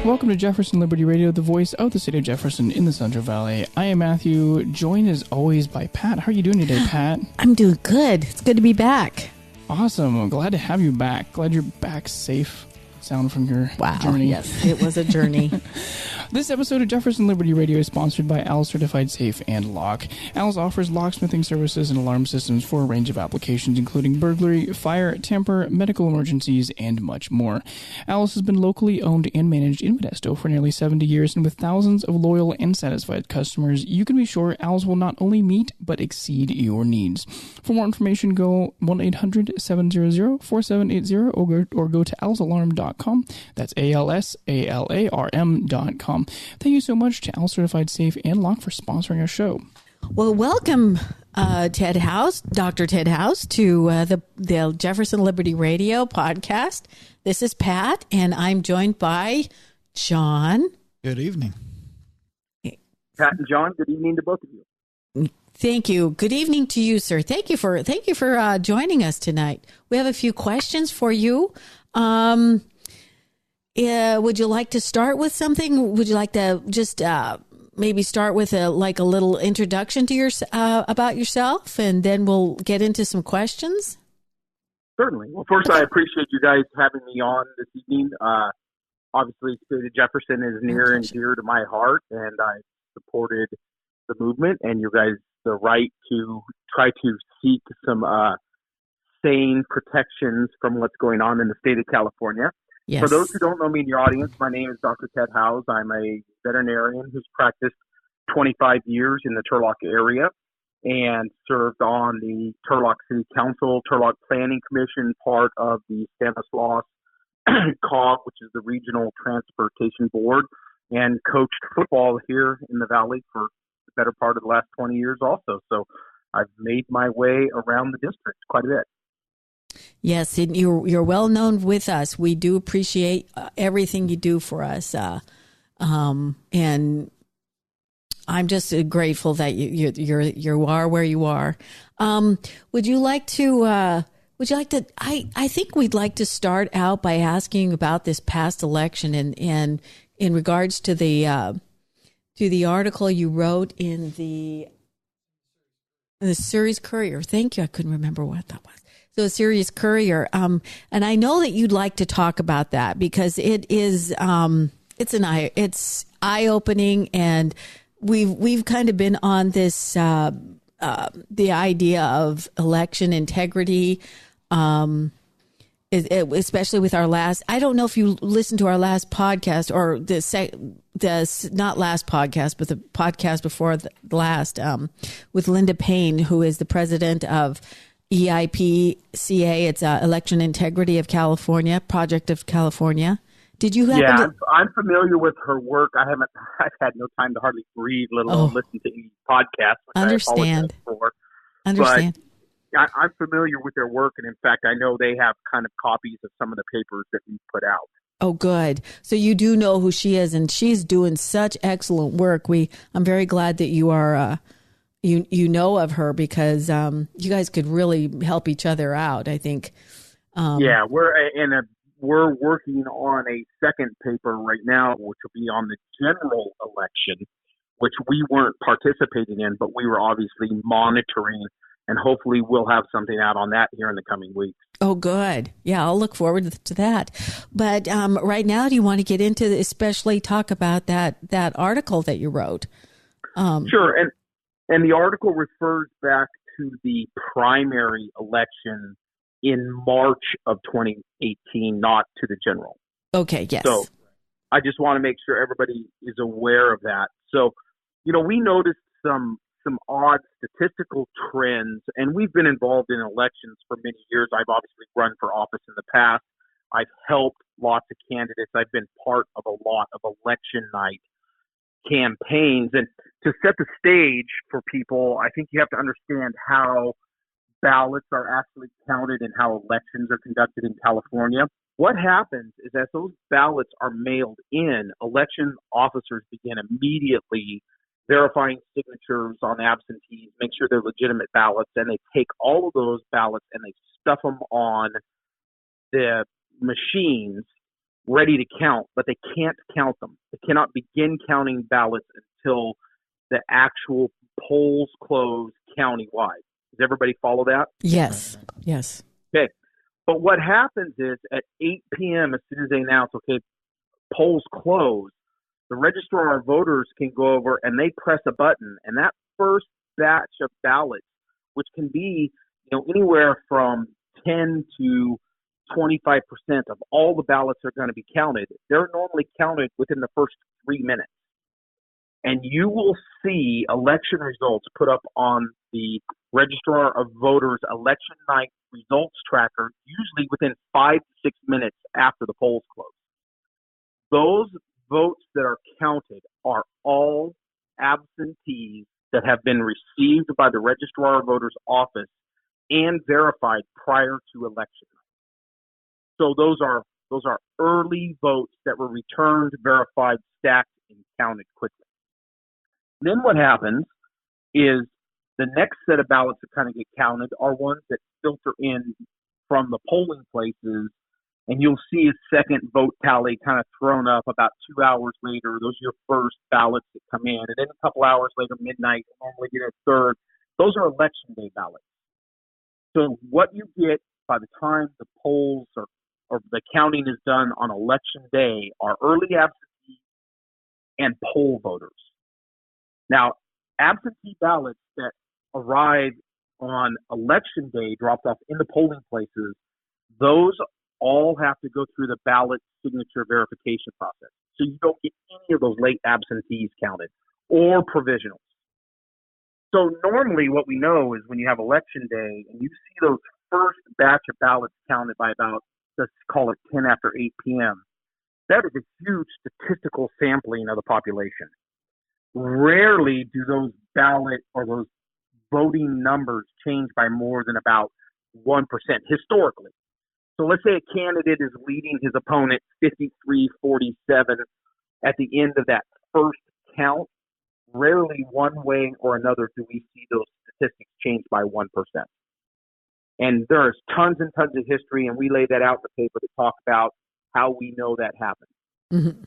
Welcome to Jefferson Liberty Radio, the voice of the State of Jefferson in the Central Valley. I am Matthew, joined as always by Pat. How are you doing today, Pat? I'm doing good. It's good to be back. Awesome. I'm glad to have you back. Glad you're back safe. Sound from your journey. Yes, it was a journey. This episode of Jefferson Liberty Radio is sponsored by AL's Certified Safe and Lock. AL's offers locksmithing services and alarm systems for a range of applications, including burglary, fire, tamper, medical emergencies, and much more. AL's has been locally owned and managed in Modesto for nearly 70 years, and with thousands of loyal and satisfied customers, you can be sure AL's will not only meet, but exceed your needs. For more information, go 1-800-700-4780 or go to alsalarm.com. That's ALSALARM.com. Thank you so much to Al Certified Safe and Lock for sponsoring our show. Well, welcome, Ted Howze, Dr. Ted Howze, to the Jefferson Liberty Radio podcast. This is Pat, and I'm joined by John. Good evening. Pat and John, good evening to both of you. Thank you. Good evening to you, sir. Thank you for joining us tonight. We have a few questions for you. Would you like to start with something? Would you like to just maybe start with a little introduction to about yourself, and then we'll get into some questions? Certainly. Well, first, I appreciate you guys having me on this evening. Obviously, State of Jefferson is near and dear to my heart, and I supported the movement and you guys the right to try to seek some sane protections from what's going on in the state of California. Yes. For those who don't know me in your audience, my name is Dr. Ted Howze. I'm a veterinarian who's practiced 25 years in the Turlock area and served on the Turlock City Council, Turlock Planning Commission, part of the Stanislaus COG, which is the Regional Transportation Board, and coached football here in the Valley for the better part of the last 20 years also. So I've made my way around the district quite a bit. Yes, and you're well known with us. We do appreciate everything you do for us, and I'm just grateful that you are where you are. Would you like to? I think we'd like to start out by asking about this past election and in regards to the article you wrote in the Series Courier. Thank you. I couldn't remember what that was. So a Series Courier, and I know that you'd like to talk about that because it is it's eye-opening, and we've kind of been on this the idea of election integrity, especially with our last. I don't know if you listened to our last podcast or the not last podcast, but the podcast before the last with Linda Payne, who is the president of EIPCA, it's Election Integrity of California, Project of California. Did you happen to... I'm familiar with her work. I've had no time to hardly read, let alone listen to any podcast. Understand. But I'm familiar with their work, and in fact, I know they have kind of copies of some of the papers that we put out. Oh, good. So you do know who she is, and she's doing such excellent work. I'm very glad that you are... You know of her because you guys could really help each other out, I think. Yeah, we're working on a second paper right now, which will be on the general election, which we weren't participating in, but we were obviously monitoring, and hopefully we'll have something out on that here in the coming weeks. Oh, good. Yeah, I'll look forward to that. But right now, do you want to get into, especially talk about that article that you wrote? Sure, and the article refers back to the primary election in March of 2018, not to the general. Okay, yes. So I just want to make sure everybody is aware of that. So, we noticed some odd statistical trends, and we've been involved in elections for many years. I've obviously run for office in the past. I've helped lots of candidates. I've been part of a lot of election night campaigns. And to set the stage for people, I think you have to understand how ballots are actually counted and how elections are conducted in California. What happens is as those ballots are mailed in, election officers begin immediately verifying signatures on absentees, make sure they're legitimate ballots, and they take all of those ballots and they stuff them on the machines ready to count, but they can't count them. They cannot begin counting ballots until the actual polls close countywide. Does everybody follow that? Yes. Yes. Okay. But what happens is at 8 p.m., as soon as they announce, okay, polls close, the registrar of voters can go over and they press a button, and that first batch of ballots, which can be, anywhere from 10 to 25% of all the ballots are going to be counted. They're normally counted within the first 3 minutes. And you will see election results put up on the Registrar of Voters election night results tracker, usually within 5 to 6 minutes after the polls close. Those votes that are counted are all absentees that have been received by the Registrar of Voters office and verified prior to election night. So those are early votes that were returned, verified, stacked, and counted quickly. Then what happens is the next set of ballots that kind of get counted are ones that filter in from the polling places, and you'll see a second vote tally kind of thrown up about 2 hours later. Those are your first ballots that come in. And then a couple hours later, midnight, you normally get a third. Those are election day ballots. So what you get by the time the polls or the counting is done on election day are early absentee and poll voters. Now, absentee ballots that arrive on election day, dropped off in the polling places, those all have to go through the ballot signature verification process. So you don't get any of those late absentees counted or provisionals. So normally what we know is when you have election day and you see those first batch of ballots counted by about, let's call it 10 after 8 p.m., that is a huge statistical sampling of the population. Rarely do those ballot or those voting numbers change by more than about 1% historically. So let's say a candidate is leading his opponent 53-47 at the end of that first count. Rarely one way or another do we see those statistics change by 1%. And there's tons and tons of history, and we lay that out in the paper to talk about how we know that happens. Mm-hmm.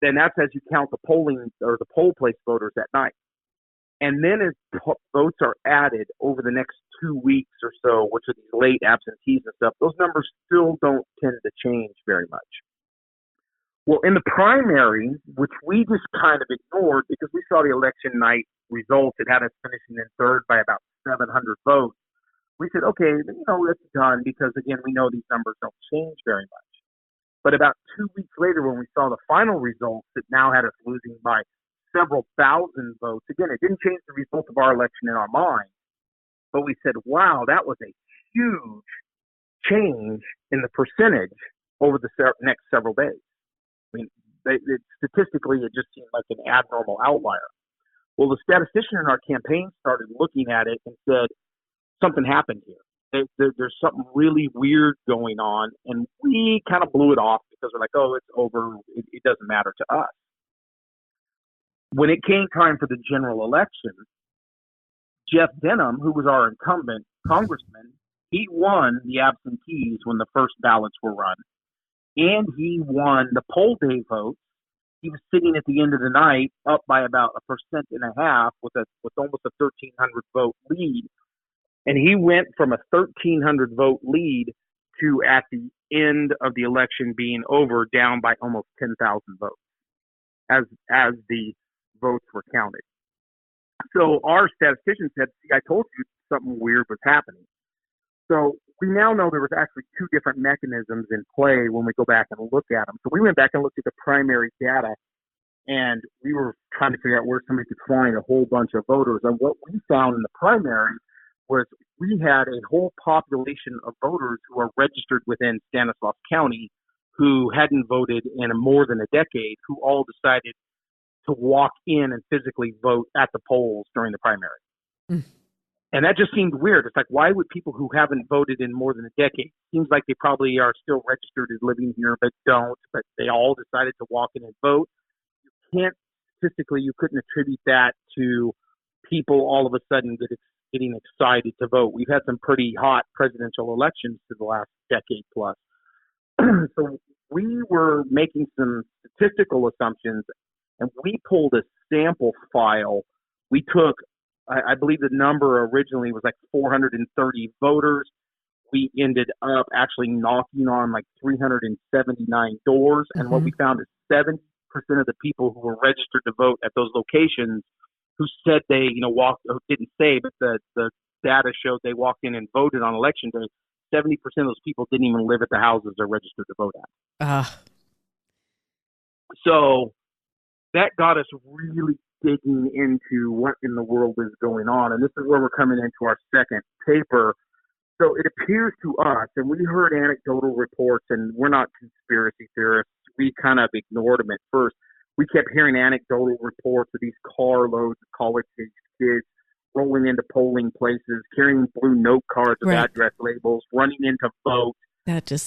Then that's as you count the polling or the poll place voters that night. And then as votes are added over the next 2 weeks or so, which are these late absentees and stuff, those numbers still don't tend to change very much. Well, in the primary, which we just kind of ignored because we saw the election night results, it had us finishing in third by about 700 votes. We said, okay, that's done because, again, we know these numbers don't change very much. But about 2 weeks later, when we saw the final results that now had us losing by several thousand votes, again, it didn't change the result of our election in our mind, but we said, wow, that was a huge change in the percentage over the next several days. I mean, statistically, it just seemed like an abnormal outlier. Well, the statistician in our campaign started looking at it and said, something happened here. There's something really weird going on, and we kind of blew it off because we're like, oh, it's over. It doesn't matter to us. When it came time for the general election, Jeff Denham, who was our incumbent congressman, he won the absentees when the first ballots were run, and he won the poll day votes. He was sitting at the end of the night up by about 1.5% with almost a 1,300 vote lead. And he went from a 1,300 vote lead to at the end of the election being over down by almost 10,000 votes as the votes were counted. So our statistician said, see, I told you something weird was happening. So we now know there was actually two different mechanisms in play when we go back and look at them. So we went back and looked at the primary data, and we were trying to figure out where somebody could find a whole bunch of voters. And what we found in the primary was we had a whole population of voters who are registered within Stanislaus County who hadn't voted in more than a decade, who all decided to walk in and physically vote at the polls during the primary. Mm. And that just seemed weird. It's like, why would people who haven't voted in more than a decade, seems like they probably are still registered as living here, but don't, but they all decided to walk in and vote. Statistically, you couldn't attribute that to people all of a sudden getting excited to vote. We've had some pretty hot presidential elections for the last decade plus. so we were making some statistical assumptions, and we pulled a sample file. We took, I believe the number originally was like 430 voters. We ended up actually knocking on like 379 doors. And what we found is 70% of the people who were registered to vote at those locations who said they, walked, or didn't say, but the data showed they walked in and voted on election day. 70% of those people didn't even live at the houses they're registered to vote at. So that got us really digging into what in the world is going on. And this is where we're coming into our second paper. So it appears to us, and we heard anecdotal reports, and we're not conspiracy theorists. We kind of ignored them at first. We kept hearing anecdotal reports of these carloads of college-age kids rolling into polling places, carrying blue note cards with address labels, running into vote,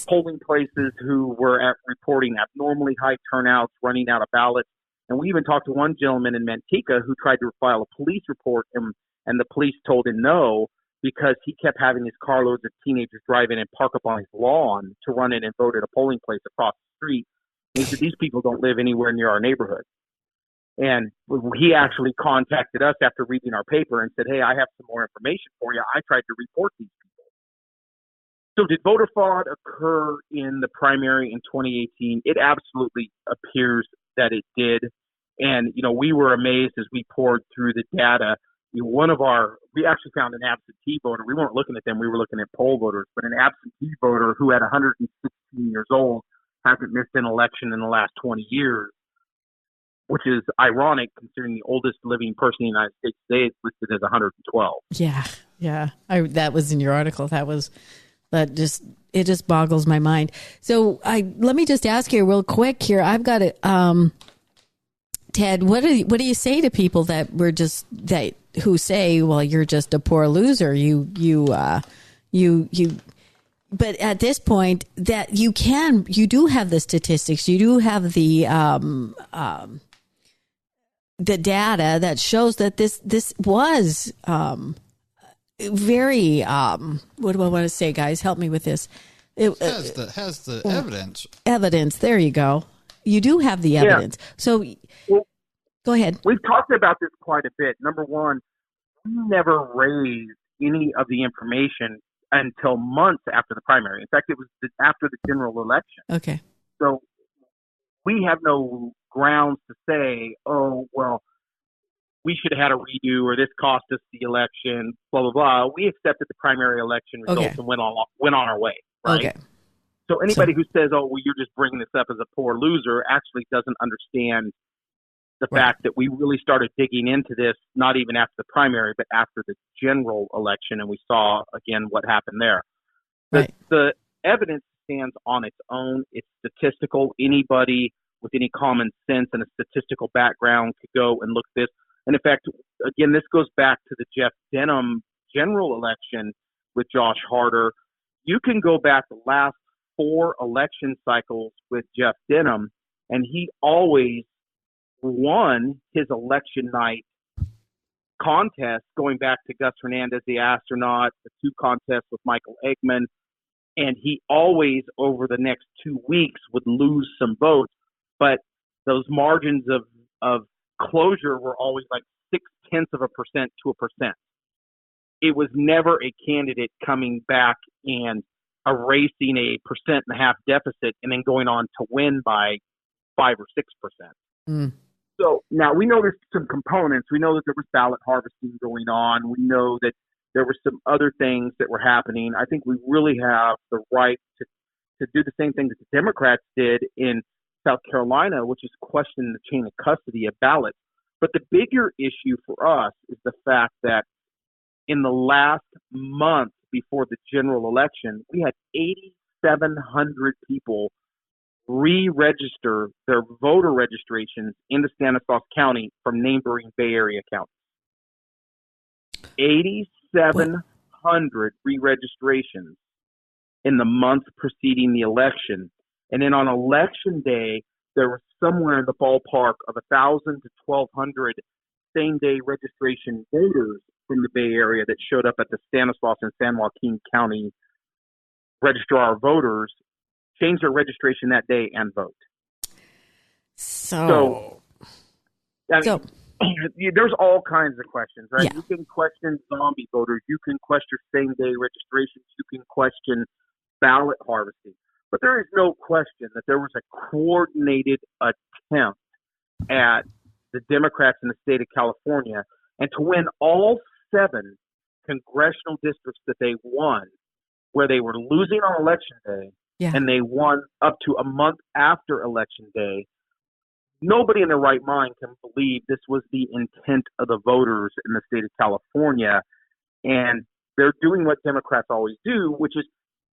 polling places who were reporting abnormally high turnouts, running out of ballots. And we even talked to one gentleman in Manteca who tried to file a police report, and the police told him no, because he kept having these carloads of teenagers drive in and park up on his lawn to run in and vote at a polling place across the street. And he said, these people don't live anywhere near our neighborhood. And he actually contacted us after reading our paper and said, hey, I have some more information for you. I tried to report these people. So did voter fraud occur in the primary in 2018? It absolutely appears that it did. And, we were amazed as we poured through the data. We actually found an absentee voter. We weren't looking at them. We were looking at poll voters. But an absentee voter who at 116 years old hasn't missed an election in the last 20 years, which is ironic considering the oldest living person in the United States today is listed as 112. Yeah. That was in your article. It just boggles my mind. So let me just ask you real quick here. I've got to, Ted, what do you say to people who say, well, you're just a poor loser. But at this point that you do have the statistics, you do have the data that shows that this was very what do I want to say, guys? Help me with this. It has the evidence. Evidence. There you go. You do have the evidence. Yeah. So go ahead. We've talked about this quite a bit. Number one, we never raised any of the information until months after the primary. In fact, it was after the general election. Okay. So we have no grounds to say, oh, well, we should have had a redo or this cost us the election, blah, blah, blah. We accepted the primary election results and went on our way, right? Okay. So anybody who says, oh, well, you're just bringing this up as a poor loser actually doesn't understand the fact that we really started digging into this, not even after the primary, but after the general election, and we saw, again, what happened there. The evidence stands on its own. It's statistical. Anybody with any common sense and a statistical background could go and look at this. And in fact, again, this goes back to the Jeff Denham general election with Josh Harder. You can go back the last 4 election cycles with Jeff Denham, and he always won his election night contest, going back to Gus Hernandez, the astronaut, the 2 contests with Michael Eggman, and he always, over the next 2 weeks, would lose some votes, but those margins of closure were always like 0.6% to 1%. It was never a candidate coming back and erasing a 1.5% deficit and then going on to win by 5 or 6%. So now we know there's some components. We know that there was ballot harvesting going on. We know that there were some other things that were happening. I think we really have the right to do the same thing that the Democrats did in South Carolina, which is question the chain of custody of ballots. But the bigger issue for us is the fact that in the last month before the general election, we had 8,700 people re-register their voter registrations into Stanislaus County from neighboring Bay Area counties. 8,700 re-registrations in the month preceding the election. And then on election day, there was somewhere in the ballpark of 1,000 to 1,200 same-day registration voters from the Bay Area that showed up at the Stanislaus and San Joaquin County Registrar of Voters change their registration that day and vote. So I mean, there's all kinds of questions, right? Yeah. You can question zombie voters. You can question same-day registrations. You can question ballot harvesting. But there is no question that there was a coordinated attempt at the Democrats in the state of California and to win all 7 congressional districts that they won, where they were losing on Election Day, Yeah. and they won up to a month after Election Day. Nobody in their right mind can believe this was the intent of the voters in the state of California. And they're doing what Democrats always do, which is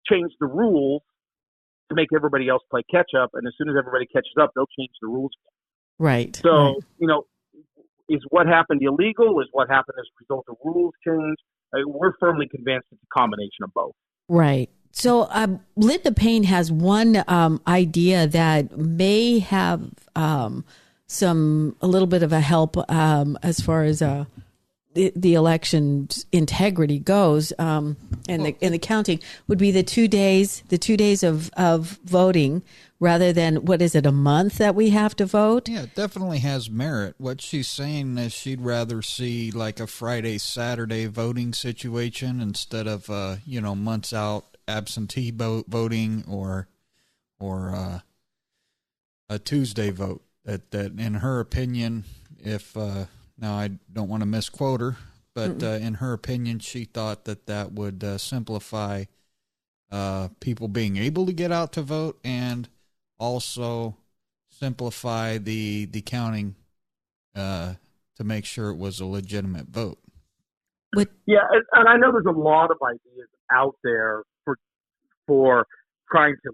change the rules to make everybody else play catch up. And as soon as everybody catches up, they'll change the rules again. Right. So, is what happened illegal? Is what happened as a result of rules change? We're firmly convinced it's a combination of both. Right. So Linda Payne has one idea that may have a little bit of a help as far as the election integrity goes, and the counting would be the 2 days of voting rather than, what is it, a month that we have to vote? Yeah, it definitely has merit. What she's saying is she'd rather see like a Friday, Saturday voting situation instead of, months out absentee voting or a Tuesday vote. That in her opinion, if now I don't want to misquote her, but in her opinion, she thought that would simplify people being able to get out to vote and also simplify the counting to make sure it was a legitimate vote. Yeah, and I know there's a lot of ideas out there for trying to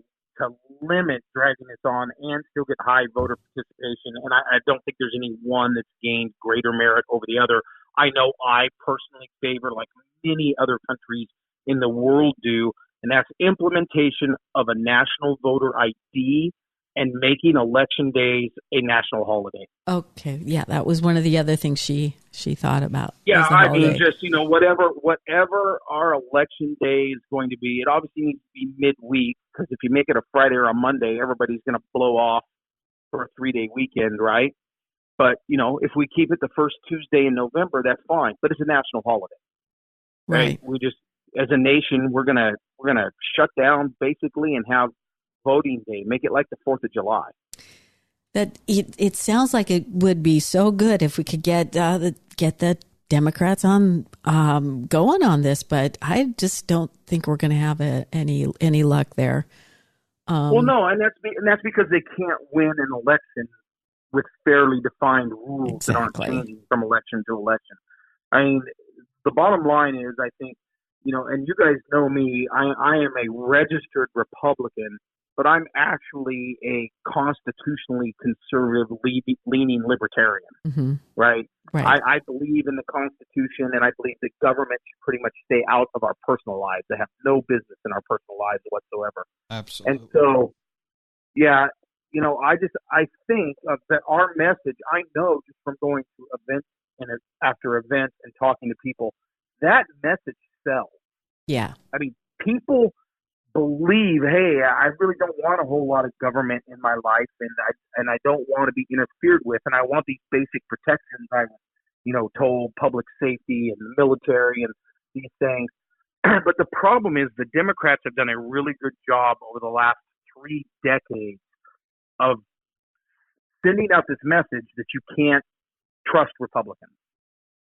limit dragging this on and still get high voter participation. And I don't think there's any one that's gained greater merit over the other. I know I personally favor, like many other countries in the world do, and that's implementation of a national voter ID and making election days a national holiday. Okay, yeah, that was one of the other things she thought about. Yeah, I holiday. mean, just, whatever our election day is going to be, it obviously needs to be midweek, because if you make it a Friday or a Monday, everybody's going to blow off for a 3-day weekend, right? But, if we keep it the first Tuesday in November, that's fine. But it's a national holiday, right? We just, as a nation, we're gonna shut down basically and have voting day. Make it like the 4th of July. That it sounds like it would be so good if we could get the Democrats on going on this, but I just don't think we're going to have any luck there. Well, no, and that's because they can't win an election with fairly defined rules that aren't changing from election to election. I mean, the bottom line is, I think, and you guys know me, I am a registered Republican, but I'm actually a constitutionally conservative leaning libertarian, right? I believe in the Constitution, and I believe the government should pretty much stay out of our personal lives. They have no business in our personal lives whatsoever. Absolutely. And so, yeah, I think that our message, I know just from going to events and after events and talking to people, that message sells. Yeah. I mean, people believe, hey, I really don't want a whole lot of government in my life, and I don't want to be interfered with, and I want these basic protections. I was, told public safety and the military and these things. But the problem is the Democrats have done a really good job over the last 3 decades of sending out this message that you can't trust Republicans,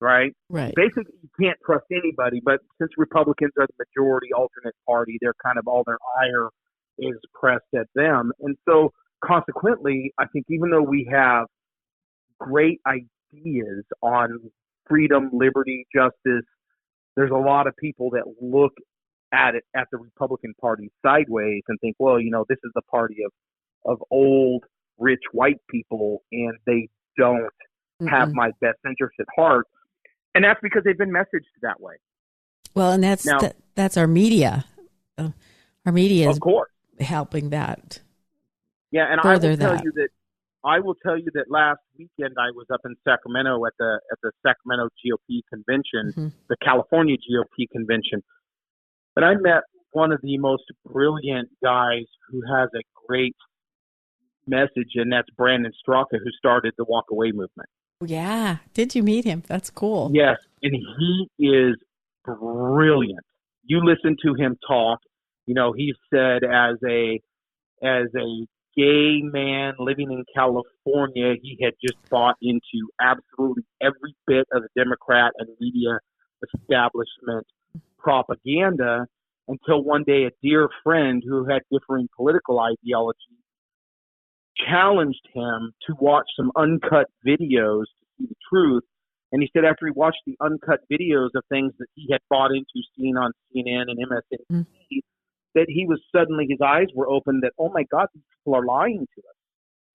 right? Right. Basically, you can't trust anybody, but since Republicans are the majority alternate party, they're kind of all their ire is pressed at them. And so consequently, I think even though we have great ideas on freedom, liberty, justice, there's a lot of people that look at it, at the Republican Party sideways and think, well, this is the party of old, rich white people, and they don't have my best interest at heart. And that's because they've been messaged that way. Well, and that's our media. Our media is, of course, helping that. Yeah, and I will tell you that last weekend I was up in Sacramento at the Sacramento GOP convention, the California GOP convention, and I met one of the most brilliant guys who has a great message, and that's Brandon Straka, who started the Walk Away movement. Yeah. Did you meet him? That's cool. Yes, and he is brilliant. You listen to him talk. You know, he said as a gay man living in California, he had just bought into absolutely every bit of the Democrat and media establishment propaganda until one day a dear friend who had differing political ideology challenged him to watch some uncut videos to see the truth. And he said after he watched the uncut videos of things that he had bought into, seen on CNN and MSNBC, that he was suddenly, his eyes were open that, oh my God, these people are lying to us.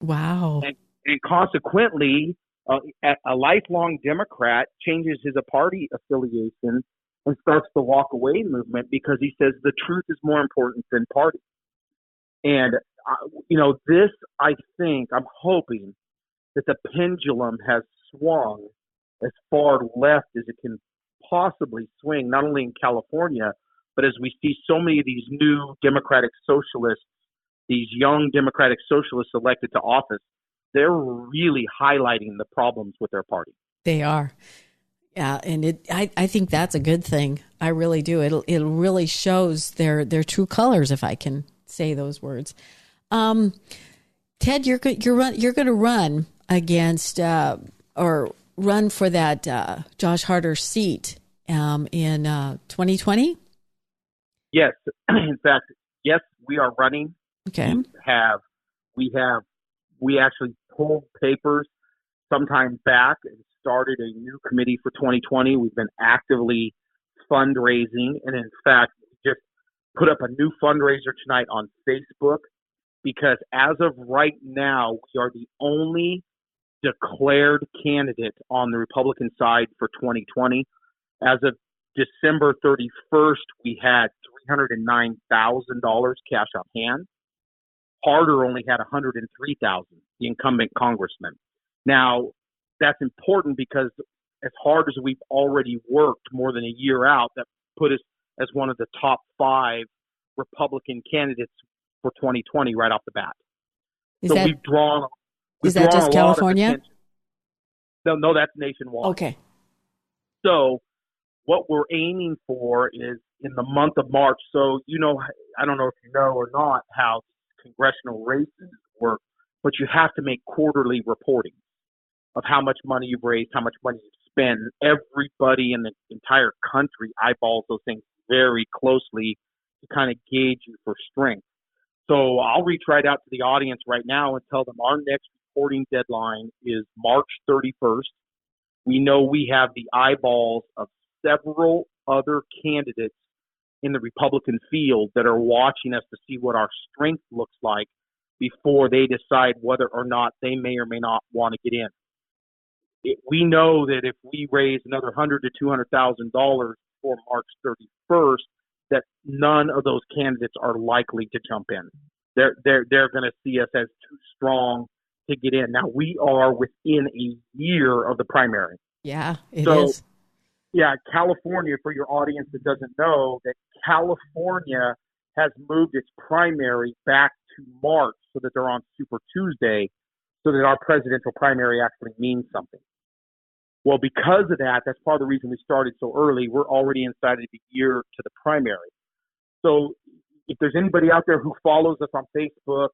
Wow. And consequently, a lifelong Democrat changes his party affiliation and starts the Walk Away movement because he says the truth is more important than party. And, this, I think, I'm hoping that the pendulum has swung as far left as it can possibly swing, not only in California, but as we see so many of these new Democratic socialists, these young Democratic socialists elected to office, they're really highlighting the problems with their party. They are. Yeah, and I think that's a good thing. I really do. It really shows their true colors, if I can say those words. Ted, you're going to run against or run for that Josh Harder seat in 2020. Yes, in fact, yes, we are running. Okay. We actually pulled papers sometime back and started a new committee for 2020. We've been actively fundraising, and in fact, we just put up a new fundraiser tonight on Facebook because as of right now, we are the only declared candidate on the Republican side for 2020. As of December 31st, we had $309,000 cash on hand. Harder only had $103,000, the incumbent congressman. Now, that's important because as hard as we've already worked more than a year out, that put us as one of the top 5 Republican candidates for 2020 right off the bat. We've drawn is that just California? No, that's nationwide. Okay. So what we're aiming for is in the month of March. So, I don't know if you know or not how congressional races work, but you have to make quarterly reporting of how much money you've raised, how much money you've spent. Everybody in the entire country eyeballs those things very closely to kind of gauge you for strength. So I'll reach right out to the audience right now and tell them our next reporting deadline is March 31st. We know we have the eyeballs of several other candidates in the Republican field that are watching us to see what our strength looks like before they decide whether or not they may or may not want to get in. We know that if we raise another $100,000 to $200,000 before March 31st, that none of those candidates are likely to jump in. They're going to see us as too strong to get in. Now, we are within a year of the primary. Yeah, it is. Yeah, California, for your audience that doesn't know, that California has moved its primary back to March so that they're on Super Tuesday so that our presidential primary actually means something. Well, because of that, that's part of the reason we started so early. We're already inside of the year to the primary. So if there's anybody out there who follows us on Facebook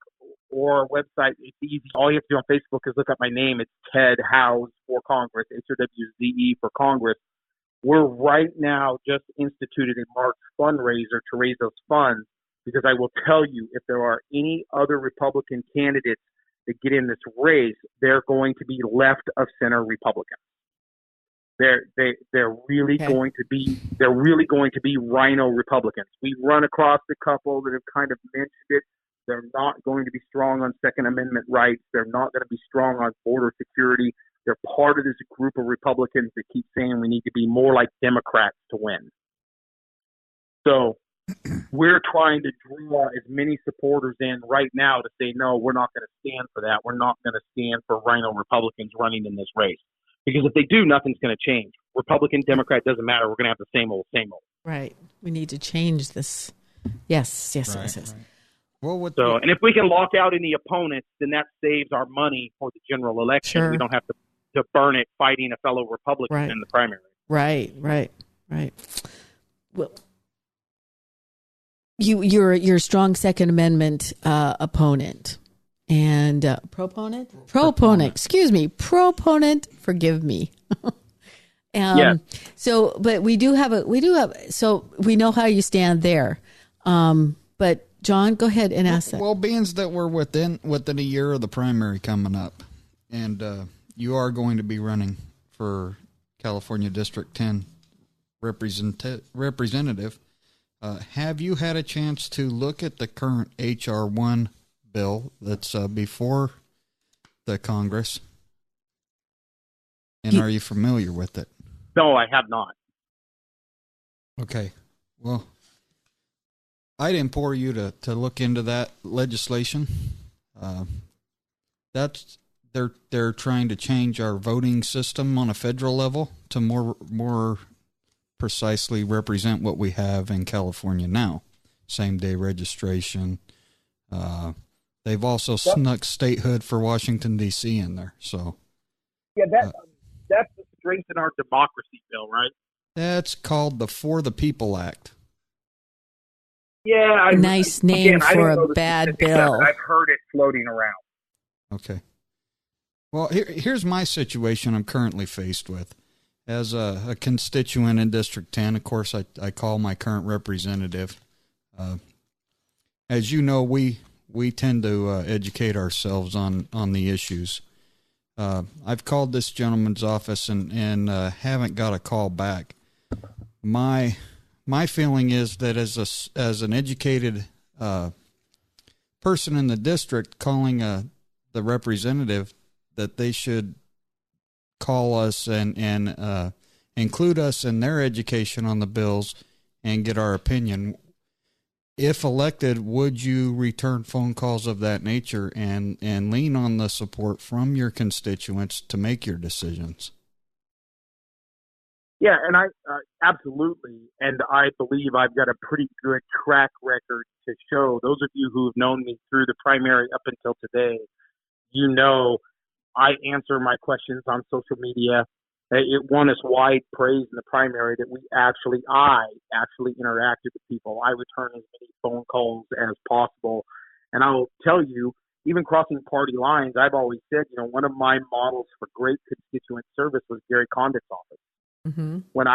or our website, it's easy. All you have to do on Facebook is look up my name. It's Ted Howze for Congress, HOWZE for Congress. We're right now just instituted a March fundraiser to raise those funds because I will tell you, if there are any other Republican candidates that get in this race, they're going to be left of center Republicans. They're really going to be rhino Republicans. We run across a couple that have kind of mentioned it. They're not going to be strong on Second Amendment rights. They're not going to be strong on border security. They're part of this group of Republicans that keep saying we need to be more like Democrats to win. So we're trying to draw as many supporters in right now to say, no, we're not going to stand for that. We're not going to stand for rhino Republicans running in this race. Because if they do, nothing's going to change. Republican, Democrat, doesn't matter. We're going to have the same old, same old. Right. We need to change this Yes. Right. Well, and if we can lock out any opponents, then that saves our money for the general election. Sure. We don't have to burn it fighting a fellow Republican in the primary. Right. Well, you're a strong Second Amendment opponent and proponent. Excuse me, proponent. Forgive me. Yes. So, but we do have. So we know how you stand there. But John, go ahead and ask that. Well, being that we're within a year of the primary coming up, and you are going to be running for California District 10 representative, have you had a chance to look at the current H.R. 1 bill that's before the Congress? And are you familiar with it? No, I have not. Okay. Well, I'd implore you to look into that legislation. They're trying to change our voting system on a federal level to more precisely represent what we have in California now. Same day registration. They've also snuck statehood for Washington D.C. in there. So yeah, that's the strength in our democracy bill, right? That's called the For the People Act. Yeah, nice name for a bad bill. I've heard it floating around. Okay. Well, here's my situation I'm currently faced with. As a constituent in District 10, of course, I call my current representative. As you know, we tend to educate ourselves on the issues. I've called this gentleman's office and haven't got a call back. My feeling is that as an educated person in the district calling the representative, that they should call us and include us in their education on the bills and get our opinion. If elected, would you return phone calls of that nature and lean on the support from your constituents to make your decisions? Yeah, and I absolutely, and I believe I've got a pretty good track record to show. Those of you who have known me through the primary up until today, you know I answer my questions on social media. It won us wide praise in the primary that I actually interacted with people. I return as many phone calls as possible. And I will tell you, even crossing party lines, I've always said, one of my models for great constituent service was Gary Condit's office. Mm-hmm. When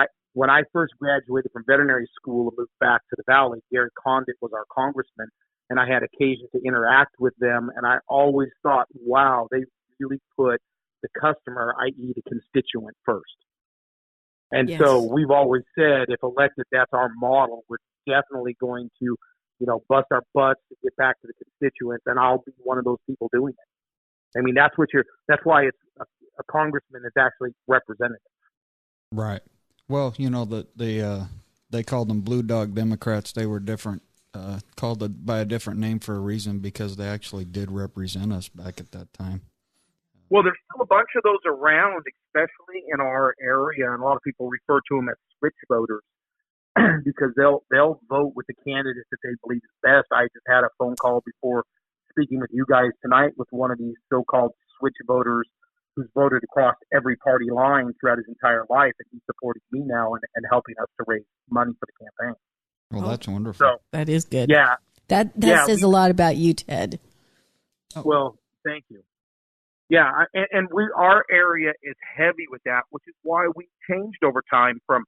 I first graduated from veterinary school and moved back to the Valley, Gary Condit was our congressman, and I had occasion to interact with them. And I always thought, wow, they really put the customer, i.e. the constituent, first. And yes. So we've always said, if elected, that's our model. We're definitely going to, bust our butts to get back to the constituents, and I'll be one of those people doing it. I mean, that's why it's a congressman is actually representative. Right. Well, they called them Blue Dog Democrats. They were different, called by a different name for a reason, because they actually did represent us back at that time. Well, there's still a bunch of those around, especially in our area, and a lot of people refer to them as switch voters because they'll vote with the candidate that they believe is best. I just had a phone call before speaking with you guys tonight with one of these so-called switch voters who's voted across every party line throughout his entire life, and he's supporting me now and helping us to raise money for the campaign. Well, that's wonderful. So, that is good. Yeah. That says a lot about you, Ted. Well, thank you. Yeah, and our area is heavy with that, which is why we changed over time from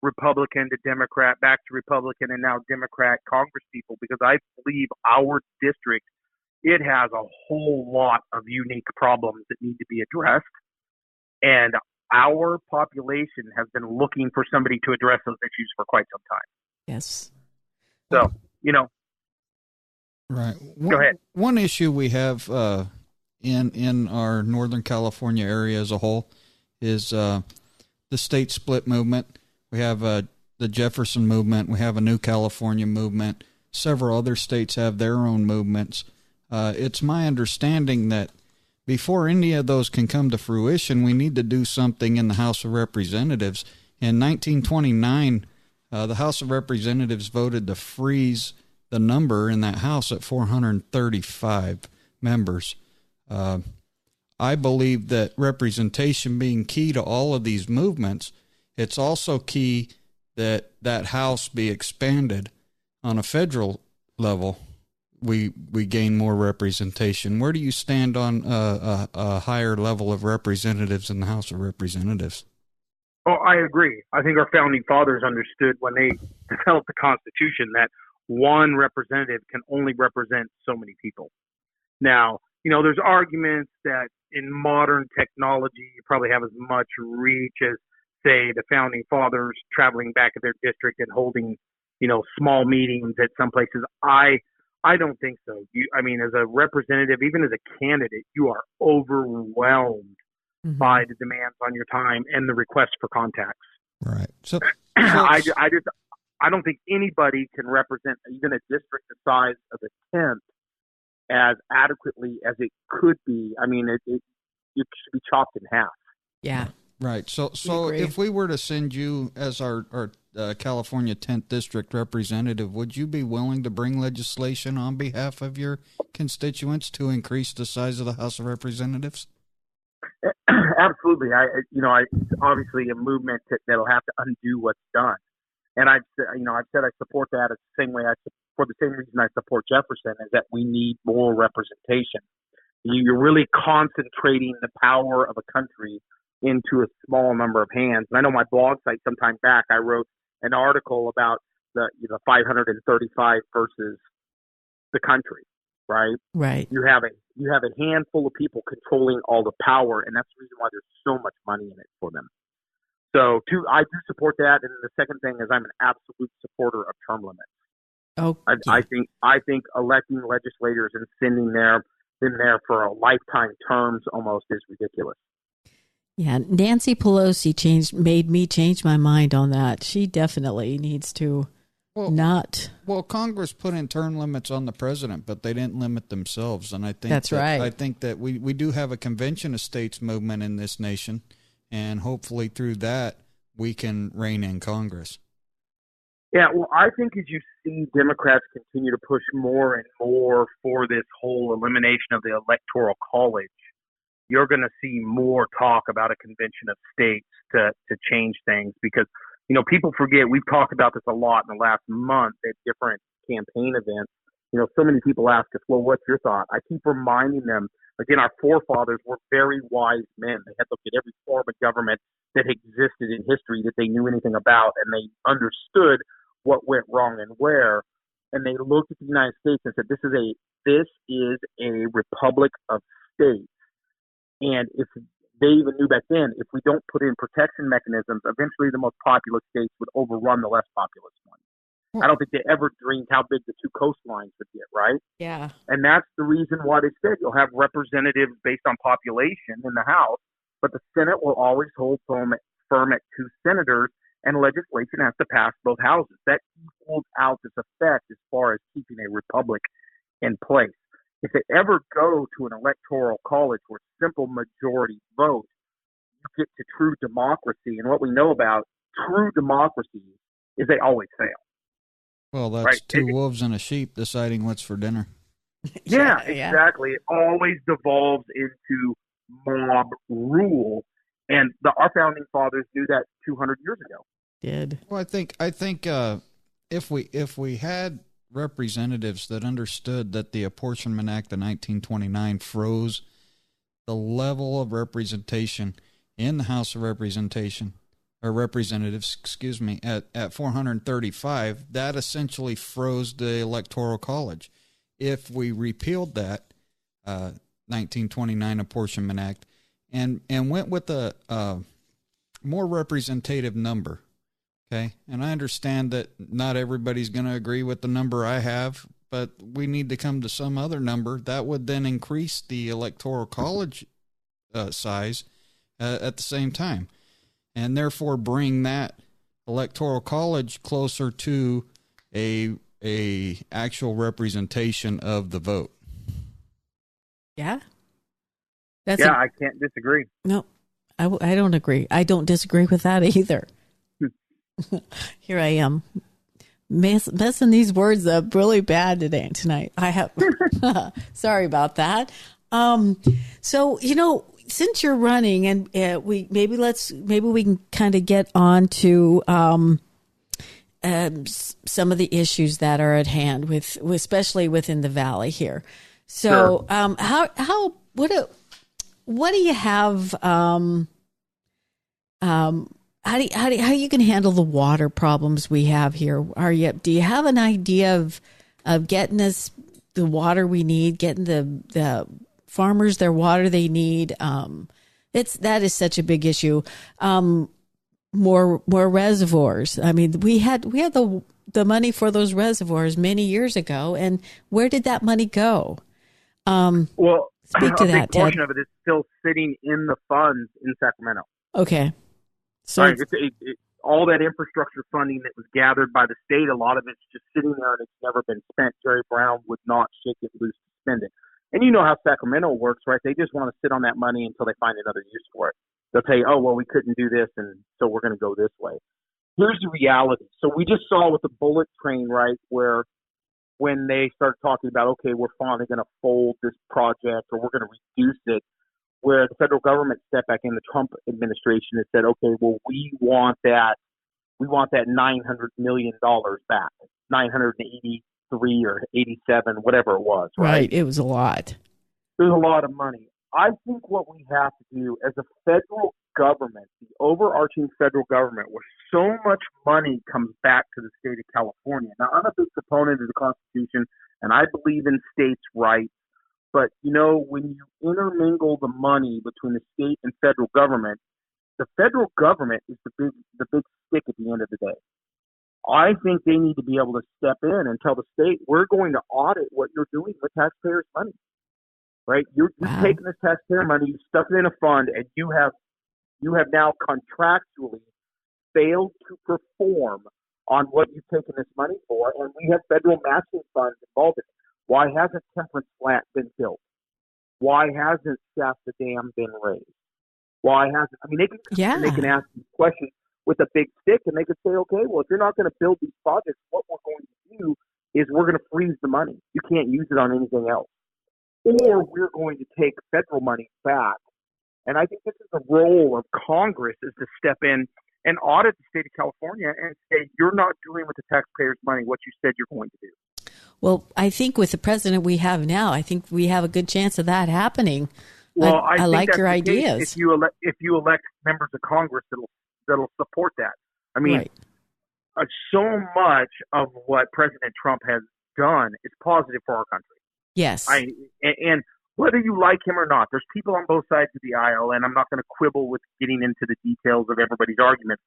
Republican to Democrat, back to Republican, and now Democrat congresspeople, because I believe our district, it has a whole lot of unique problems that need to be addressed. And our population has been looking for somebody to address those issues for quite some time. Yes. So, Right. Go ahead. One issue we have in our Northern California area as a whole is the state split movement. We have the Jefferson movement. We have a New California movement. Several other states have their own movements. It's my understanding that before any of those can come to fruition, we need to do something in the House of Representatives. In 1929, The House of Representatives voted to freeze the number in that House at 435 members. I believe that representation being key to all of these movements, it's also key that that House be expanded on a federal level. We gain more representation. Where do you stand on a higher level of representatives in the House of Representatives? Oh, I agree. I think our founding fathers understood when they developed the Constitution that one representative can only represent so many people. Now, there's arguments that in modern technology, you probably have as much reach as, say, the founding fathers traveling back to their district and holding, small meetings at some places. I don't think so. As a representative, even as a candidate, you are overwhelmed by the demands on your time and the request for contacts. Right. So I don't think anybody can represent even a district the size of a 10th as adequately as it could be. It should be chopped in half. Yeah. Right. So if we were to send you as our California 10th District representative, would you be willing to bring legislation on behalf of your constituents to increase the size of the House of Representatives? Absolutely. It's obviously a movement that'll have to undo what's done. And I've said I support that the same way for the same reason I support Jefferson, is that we need more representation. You're really concentrating the power of a country into a small number of hands. And I know my blog site sometime back, I wrote an article about the 535 versus the country, right? Right. You have a handful of people controlling all the power, and that's the reason why there's so much money in it for them. So I do support that. And the second thing is I'm an absolute supporter of term limits. Oh, I think electing legislators and sending them there for a lifetime terms almost is ridiculous. Yeah, Nancy Pelosi made me change my mind on that. She definitely needs to not. Well, Congress put in term limits on the president, but they didn't limit themselves. And I think that's right. I think that we do have a convention of states movement in this nation, and hopefully through that we can rein in Congress. Yeah, well, I think as you see Democrats continue to push more and more for this whole elimination of the Electoral College, you're going to see more talk about a convention of states to change things, because, people forget, we've talked about this a lot in the last month at different campaign events. So many people ask us, well, what's your thought? I keep reminding them, again, our forefathers were very wise men. They had looked at every form of government that existed in history that they knew anything about, and they understood what went wrong and where. And they looked at the United States and said, this is a republic of states. And if they even knew back then, if we don't put in protection mechanisms, eventually the most populous states would overrun the less populous ones. I don't think they ever dreamed how big the two coastlines would get, right? Yeah. And that's the reason why they said you'll have representatives based on population in the House, but the Senate will always hold firm at 2 senators, and legislation has to pass both houses. That equals out this effect as far as keeping a republic in place. If they ever go to an electoral college where simple majority vote, you get to true democracy. And what we know about true democracy is they always fail. Well, that's right? Two wolves and a sheep deciding what's for dinner. Yeah, exactly. It always devolves into mob rule. And our founding fathers knew that 200 years ago. Did. Well, I think if we had representatives that understood that the Apportionment Act of 1929 froze the level of representation in the House of Representatives, at 435, that essentially froze the Electoral College. If we repealed that 1929 Apportionment Act and went with a more representative number, okay, and I understand that not everybody's going to agree with the number I have, but we need to come to some other number that would then increase the Electoral College size at the same time, and therefore bring that Electoral College closer to a actual representation of the vote. Yeah. I can't disagree. No, I don't agree. I don't disagree with that either. Here I am messing these words up really bad tonight. I have, sorry about that. So, since you're running and maybe we can kind of get on to, some of the issues that are at hand especially within the Valley here. So, sure. What do you have, how you can handle the water problems we have here? Do you have an idea of getting us the water we need, getting the farmers their water they need? That is such a big issue. More reservoirs. I mean, we had the money for those reservoirs many years ago, and where did that money go? Well, speak to that, big portion Ted. of it is still sitting in the funds in Sacramento. Okay. So right. All that infrastructure funding that was gathered by the state, a lot of it's just sitting there and it's never been spent. Jerry Brown would not shake it loose to spend it. And you know how Sacramento works, right? They just want to sit on that money until they find another use for it. They'll tell you, oh, well, we couldn't do this, and so we're going to go this way. Here's the reality. So we just saw with the bullet train, right, where when they started talking about, okay, we're finally going to fold this project or we're going to reduce it, where the federal government stepped back in, the Trump administration, and said, okay, well, we want that $900 million back, 983 or 87, whatever it was, right? It was a lot. There's a lot of money. I think what we have to do as a federal government, the overarching federal government, where so much money comes back to the state of California. Now, I'm a big proponent of the Constitution, and I believe in states' rights. But, when you intermingle the money between the state and federal government, the federal government is the big stick at the end of the day. I think they need to be able to step in and tell the state, we're going to audit what you're doing with taxpayers' money. Right? You're taking this taxpayer money, you stuck it in a fund, and you have now contractually failed to perform on what you've taken this money for, and we have federal matching funds involved in it. Why hasn't Temperance Flat been built? Why hasn't Shasta Dam been raised? Why hasn't? I mean, they can ask these questions with a big stick, and they could say, okay, well, if you're not going to build these projects, what we're going to do is we're going to freeze the money. You can't use it on anything else. Or we're going to take federal money back. And I think this is the role of Congress, is to step in and audit the state of California and say, you're not doing with the taxpayers' money what you said you're going to do. Well, I think with the president we have now, I think we have a good chance of that happening. Well, I like your ideas. If you elect members of Congress that'll support that. I mean, so much of what President Trump has done is positive for our country. Yes. And whether you like him or not, there's people on both sides of the aisle, and I'm not going to quibble with getting into the details of everybody's arguments,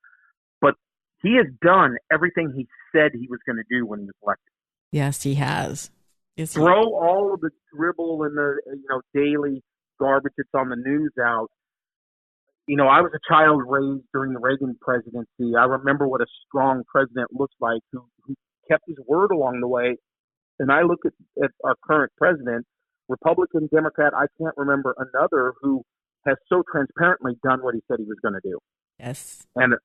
but he has done everything he said he was going to do when he was elected. Yes, he has. Throw all of the dribble and the daily garbage that's on the news out. I was a child raised during the Reagan presidency. I remember what a strong president looks like who kept his word along the way. And I look at our current president, Republican, Democrat, I can't remember another who has so transparently done what he said he was going to do. Yes. And,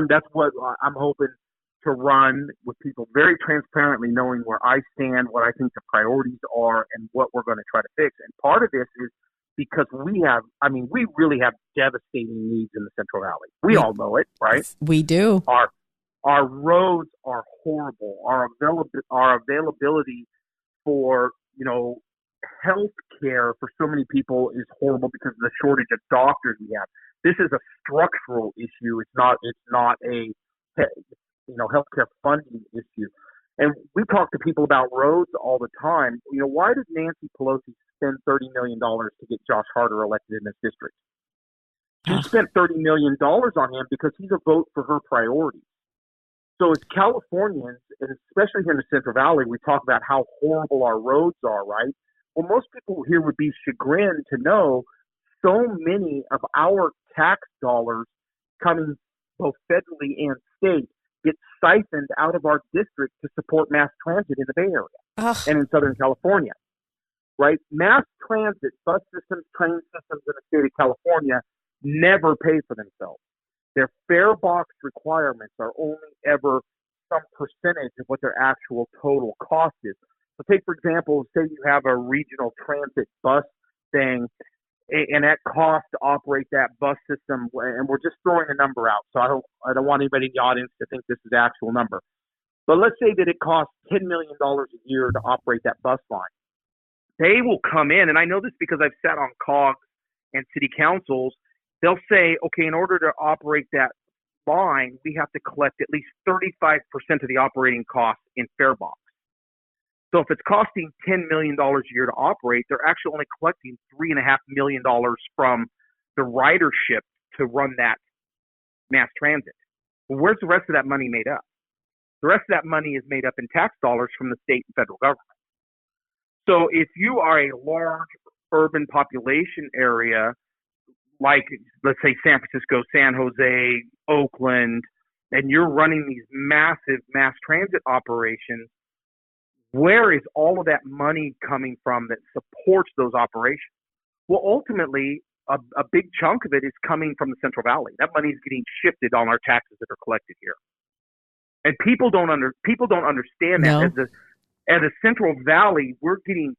that's what I'm hoping to run with people very transparently, knowing where I stand, what I think the priorities are, and what we're going to try to fix. And part of this is because we really have devastating needs in the Central Valley. We all know it, right? We do. Our roads are horrible. Our availability for, health care for so many people is horrible because of the shortage of doctors we have. This is a structural issue. It's not a healthcare funding issue. And we talk to people about roads all the time. Why did Nancy Pelosi spend $30 million to get Josh Harder elected in this district? She spent $30 million on him because he's a vote for her priorities. So as Californians, and especially here in the Central Valley, we talk about how horrible our roads are, right? Well, most people here would be chagrined to know so many of our tax dollars coming both federally and state get siphoned out of our district to support mass transit in the Bay Area and in Southern California, right? Mass transit, bus systems, train systems in the state of California never pay for themselves. Their fare box requirements are only ever some percentage of what their actual total cost is. So take, for example, say you have a regional transit bus thing, and that cost to operate that bus system, and we're just throwing a number out, so I don't want anybody in the audience to think this is the actual number. But let's say that it costs $10 million a year to operate that bus line. They will come in, and I know this because I've sat on COGS and city councils. They'll say, okay, in order to operate that line, we have to collect at least 35% of the operating costs in fare box. So if it's costing $10 million a year to operate, they're actually only collecting $3.5 million from the ridership to run that mass transit. Well, where's the rest of that money made up? The rest of that money is made up in tax dollars from the state and federal government. So if you are a large urban population area, like let's say San Francisco, San Jose, Oakland, and you're running these massive mass transit operations, where is all of that money coming from that supports those operations? Well, ultimately, a big chunk of it is coming from the Central Valley. That money is getting shifted on our taxes that are collected here, and people don't understand that. No. As a Central Valley, we're getting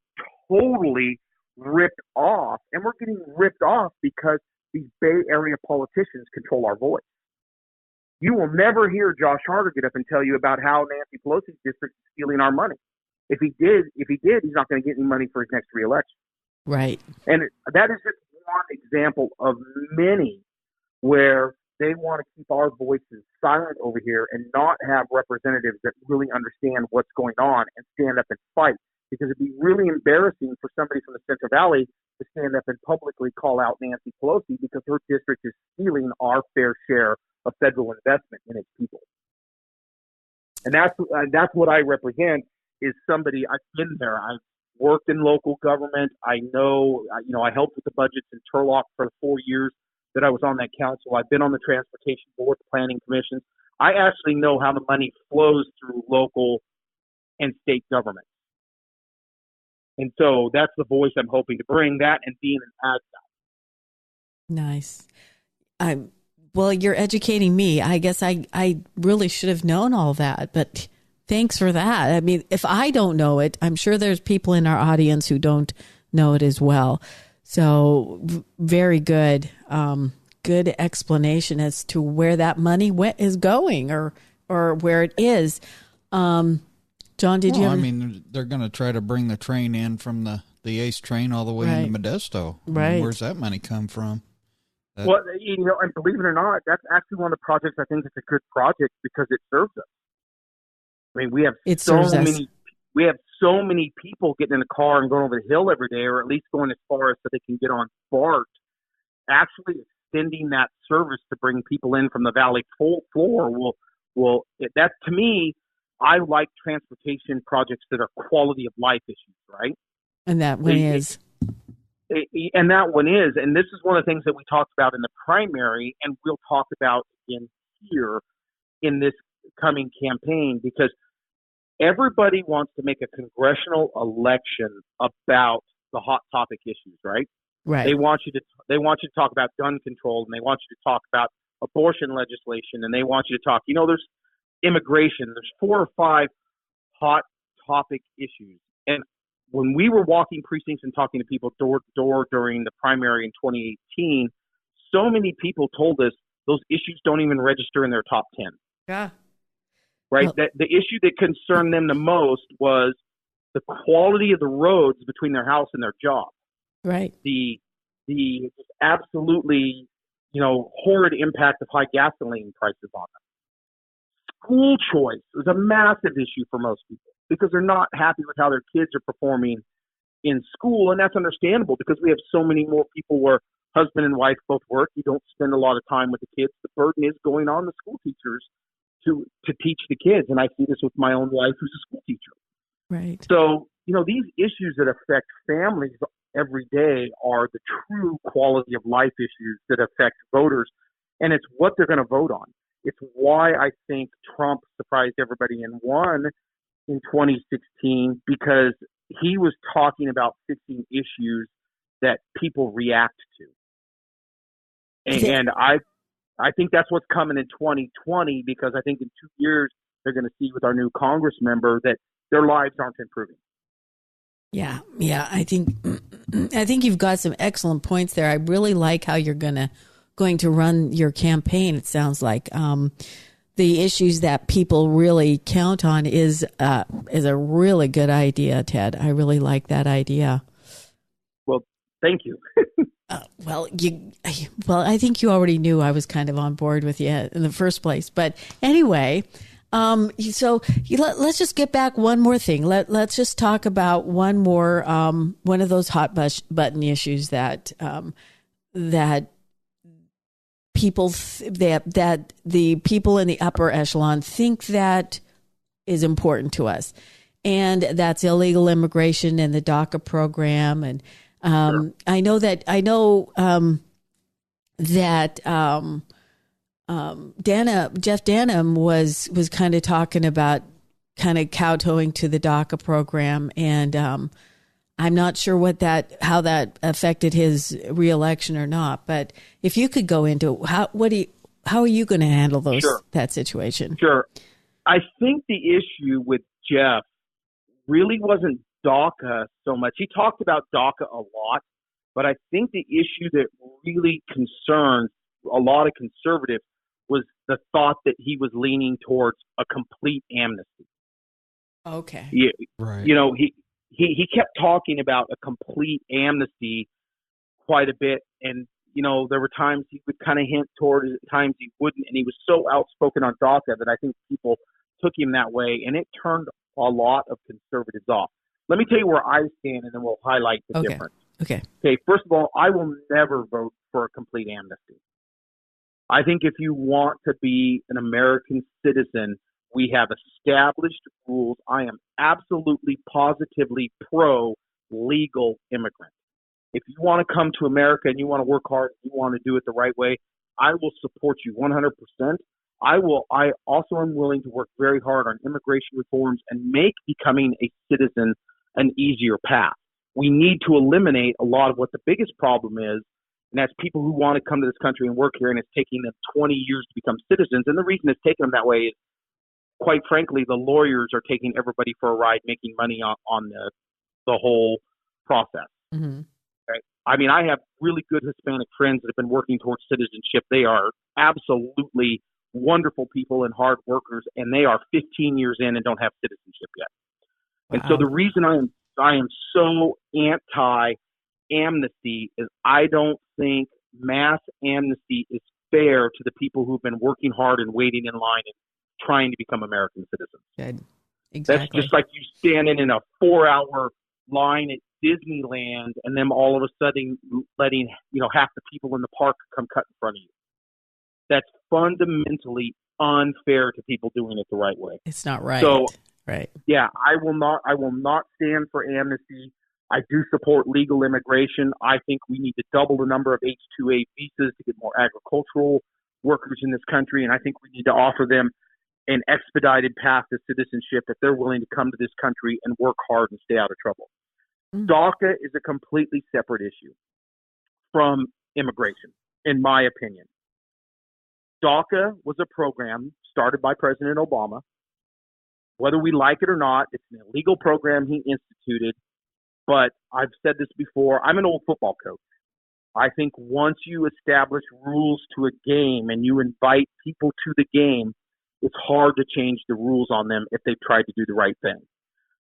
totally ripped off, and we're getting ripped off because these Bay Area politicians control our voice. You will never hear Josh Harder get up and tell you about how Nancy Pelosi's district is stealing our money. If he did, he's not going to get any money for his next reelection. Right. And that is just one example of many where they want to keep our voices silent over here and not have representatives that really understand what's going on and stand up and fight. Because it'd be really embarrassing for somebody from the Central Valley to stand up and publicly call out Nancy Pelosi because her district is stealing our fair share of federal investment in its people. And that's what I represent. Is somebody, I've been there. I've worked in local government. I know, I helped with the budgets in Turlock for the 4 years that I was on that council. I've been on the transportation board, the planning commission. I actually know how the money flows through local and state government. And so that's the voice I'm hoping to bring, that and being an ag guy. Nice. Well, you're educating me. I guess I really should have known all that, but thanks for that. I mean, if I don't know it, I'm sure there's people in our audience who don't know it as well. So very good. Good explanation as to where that money is going or where it is. John, did you? I mean, they're going to try to bring the train in from the ACE train all the way into Modesto. Right. I mean, where's that money come from? Well, and believe it or not, that's actually one of the projects I think is a good project because it serves us. I mean, we have so many people getting in the car and going over the hill every day, or at least going as far as so they can get on BART. Actually extending that service to bring people in from the valley floor that to me, I like transportation projects that are quality of life issues, right? And that one is. And that one is. And this is one of the things that we talked about in the primary, and we'll talk about in here in this coming campaign, because everybody wants to make a congressional election about the hot topic issues, right? Right. They want you to talk about gun control, and they want you to talk about abortion legislation, and they want you to talk, there's immigration. There's 4 or 5 hot topic issues. And when we were walking precincts and talking to people door to door during the primary in 2018, so many people told us those issues don't even register in their top 10. Yeah. Right? That the issue that concerned them the most was the quality of the roads between their house and their job. Right. The absolutely, horrid impact of high gasoline prices on them. School choice was a massive issue for most people because they're not happy with how their kids are performing in school. And that's understandable because we have so many more people where husband and wife both work. You don't spend a lot of time with the kids. The burden is going on the school teachers to teach the kids. And I see this with my own wife, who's a school teacher. Right. So, these issues that affect families every day are the true quality of life issues that affect voters. And it's what they're going to vote on. It's why I think Trump surprised everybody and won in 2016, because he was talking about fixing issues that people react to. And I think that's what's coming in 2020, because I think in 2 years they're going to see with our new Congress member that their lives aren't improving. Yeah. I think you've got some excellent points there. I really like how you're going to run your campaign. It sounds like the issues that people really count on is a really good idea, Ted. I really like that idea. Well, thank you. Well, I think you already knew I was kind of on board with you in the first place. But anyway, let's just get back one more thing. Let's just talk about one of those hot button issues that people that the people in the upper echelon think that is important to us, and that's illegal immigration and the DACA program. And Sure. I know that Jeff Danham was kind of talking about kind of kowtowing to the DACA program, and I'm not sure how that affected his reelection or not. But if you could go into how are you going to handle that situation? Sure. I think the issue with Jeff really wasn't DACA so much. He talked about DACA a lot, but I think the issue that really concerns a lot of conservatives was the thought that he was leaning towards a complete amnesty. Okay. Yeah, Right. you know, he kept talking about a complete amnesty quite a bit, and there were times he would kind of hint toward it, times he wouldn't, and he was so outspoken on DACA that I think people took him that way, and it turned a lot of conservatives off. Let me tell you where I stand, and then we'll highlight the difference. Okay. First of all, I will never vote for a complete amnesty. I think if you want to be an American citizen, we have established rules. I am absolutely, positively pro-legal immigrant. If you want to come to America and you want to work hard, you want to do it the right way, I will support you 100%. I also am willing to work very hard on immigration reforms and make becoming a citizen an easier path. We need to eliminate a lot of what the biggest problem is, and that's people who want to come to this country and work here, and it's taking them 20 years to become citizens. And the reason it's taking them that way is, quite frankly, the lawyers are taking everybody for a ride, making money on the whole process. Mm-hmm. Right? I mean, I have really good Hispanic friends that have been working towards citizenship. They are absolutely wonderful people and hard workers, and they are 15 years in and don't have citizenship yet. Wow. And so the reason I am so anti-amnesty is I don't think mass amnesty is fair to the people who've been working hard and waiting in line and trying to become American citizens. Good. Exactly. That's just like you standing in a 4-hour line at Disneyland and then all of a sudden letting half the people in the park come cut in front of you. That's fundamentally unfair to people doing it the right way. It's not right. So, right. Yeah, I will not stand for amnesty. I do support legal immigration. I think we need to double the number of H-2A visas to get more agricultural workers in this country, and I think we need to offer them an expedited path to citizenship if they're willing to come to this country and work hard and stay out of trouble. Mm. DACA is a completely separate issue from immigration, in my opinion. DACA was a program started by President Obama. Whether we like it or not, it's an illegal program he instituted. But I've said this before, I'm an old football coach. I think once you establish rules to a game and you invite people to the game, it's hard to change the rules on them if they've tried to do the right thing.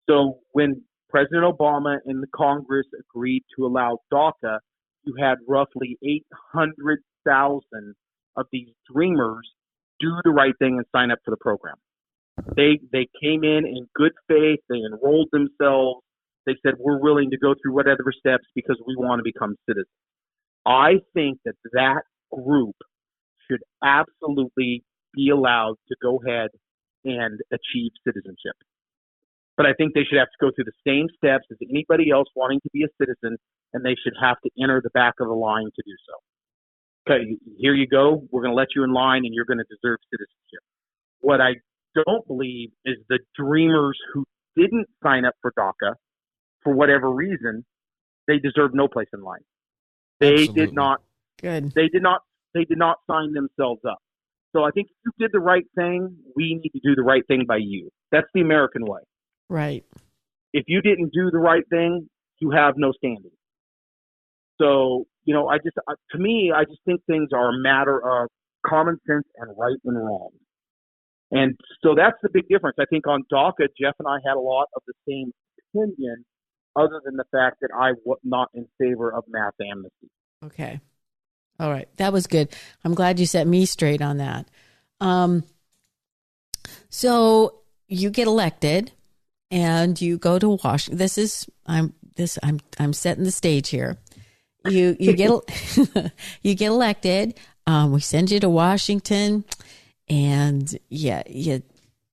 So when President Obama and the Congress agreed to allow DACA, you had roughly 800,000 of these dreamers do the right thing and sign up for the program. They came in good faith. They enrolled themselves. They said, we're willing to go through whatever steps because we want to become citizens. I think that group should absolutely be allowed to go ahead and achieve citizenship. But I think they should have to go through the same steps as anybody else wanting to be a citizen, and they should have to enter the back of the line to do so. Okay, here you go. We're going to let you in line, and you're going to deserve citizenship. What I don't believe is the dreamers who didn't sign up for DACA for whatever reason, they deserve no place in line. They Absolutely. did not. Good. They did not They did not sign themselves up. So I think if you did the right thing, we need to do the right thing by you. That's the American way. Right. If you didn't do the right thing, you have no standing. So, to me, I just think things are a matter of common sense and right and wrong. And so that's the big difference. I think on DACA, Jeff and I had a lot of the same opinion, other than the fact that I was not in favor of mass amnesty. Okay. All right. That was good. I'm glad you set me straight on that. So you get elected and you go to Washington. I'm setting the stage here. You get you get elected. We send you to Washington, and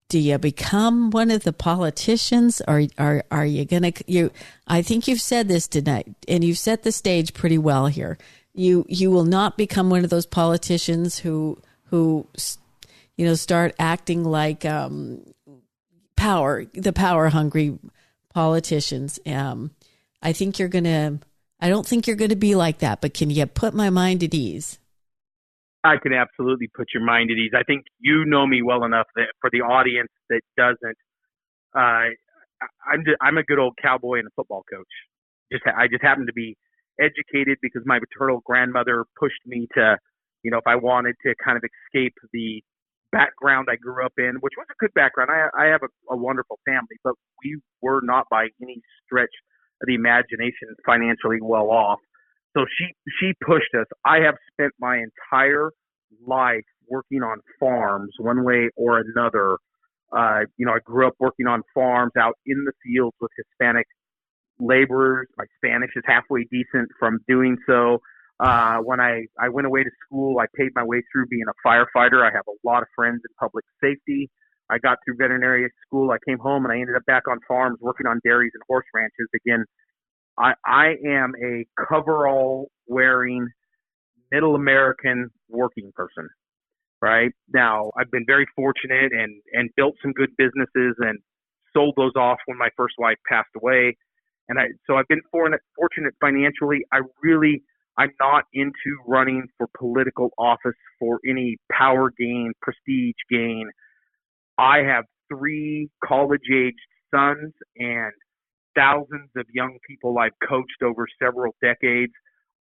do you become one of the politicians, or are you gonna? I think you've said this tonight, and you've set the stage pretty well here. You will not become one of those politicians who start acting like the power hungry politicians. I don't think you're gonna be like that. But can you put my mind at ease? I can absolutely put your mind at ease. I think you know me well enough that for the audience that doesn't, I'm a good old cowboy and a football coach. I just happen to be educated because my maternal grandmother pushed me to, if I wanted to kind of escape the background I grew up in, which was a good background. I have a wonderful family, but we were not by any stretch of the imagination financially well off. So she pushed us. I have spent my entire life working on farms one way or another. I grew up working on farms out in the fields with Hispanic laborers. My Spanish is halfway decent from doing so. When I went away to school, I paid my way through being a firefighter. I have a lot of friends in public safety. I got through veterinary school. I came home and I ended up back on farms working on dairies and horse ranches. Again, I am a coverall wearing middle American working person, right? Now, I've been very fortunate and built some good businesses and sold those off when my first wife passed away. So I've been fortunate financially. I'm not into running for political office for any power gain, prestige gain. I have 3 college-aged sons and thousands of young people I've coached over several decades.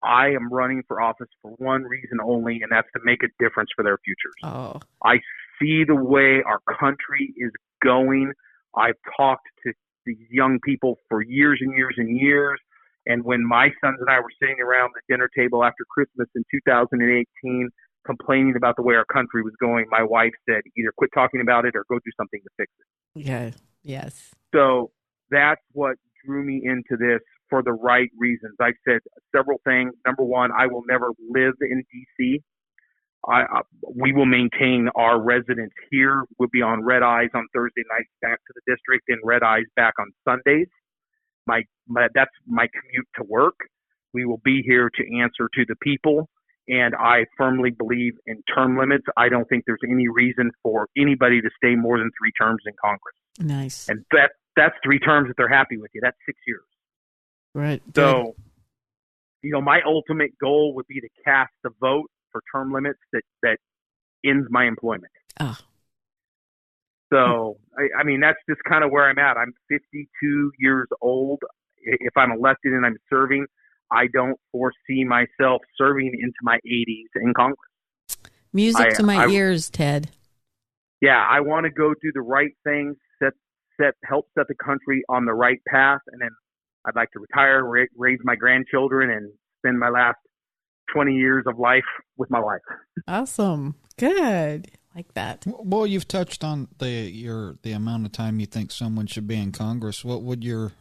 I am running for office for one reason only, and that's to make a difference for their futures. Oh. I see the way our country is going. I've talked to these young people for years and years and years. And when my sons and I were sitting around the dinner table after Christmas in 2018, complaining about the way our country was going, my wife said, either quit talking about it or go do something to fix it. Yeah. Yes. So that's what drew me into this for the right reasons. I've said several things. Number one, I will never live in D.C. We will maintain our residence here. We'll be on red eyes on Thursday nights back to the district and red eyes back on Sundays. That's my commute to work. We will be here to answer to the people. And I firmly believe in term limits. I don't think there's any reason for anybody to stay more than 3 terms in Congress. Nice. And that's 3 terms that they're happy with you. That's 6 years. Right. So, my ultimate goal would be to cast the vote for term limits that ends my employment. Oh. So, I mean, that's just kind of where I'm at. I'm 52 years old. If I'm elected and I'm serving, I don't foresee myself serving into my 80s in Congress. Music to my ears, Ted. Yeah, I want to go do the right things, help set the country on the right path, and then I'd like to retire, raise my grandchildren, and spend my last 20 years of life with my wife. Awesome. Good. Like that. Well, you've touched on the amount of time you think someone should be in Congress. What would your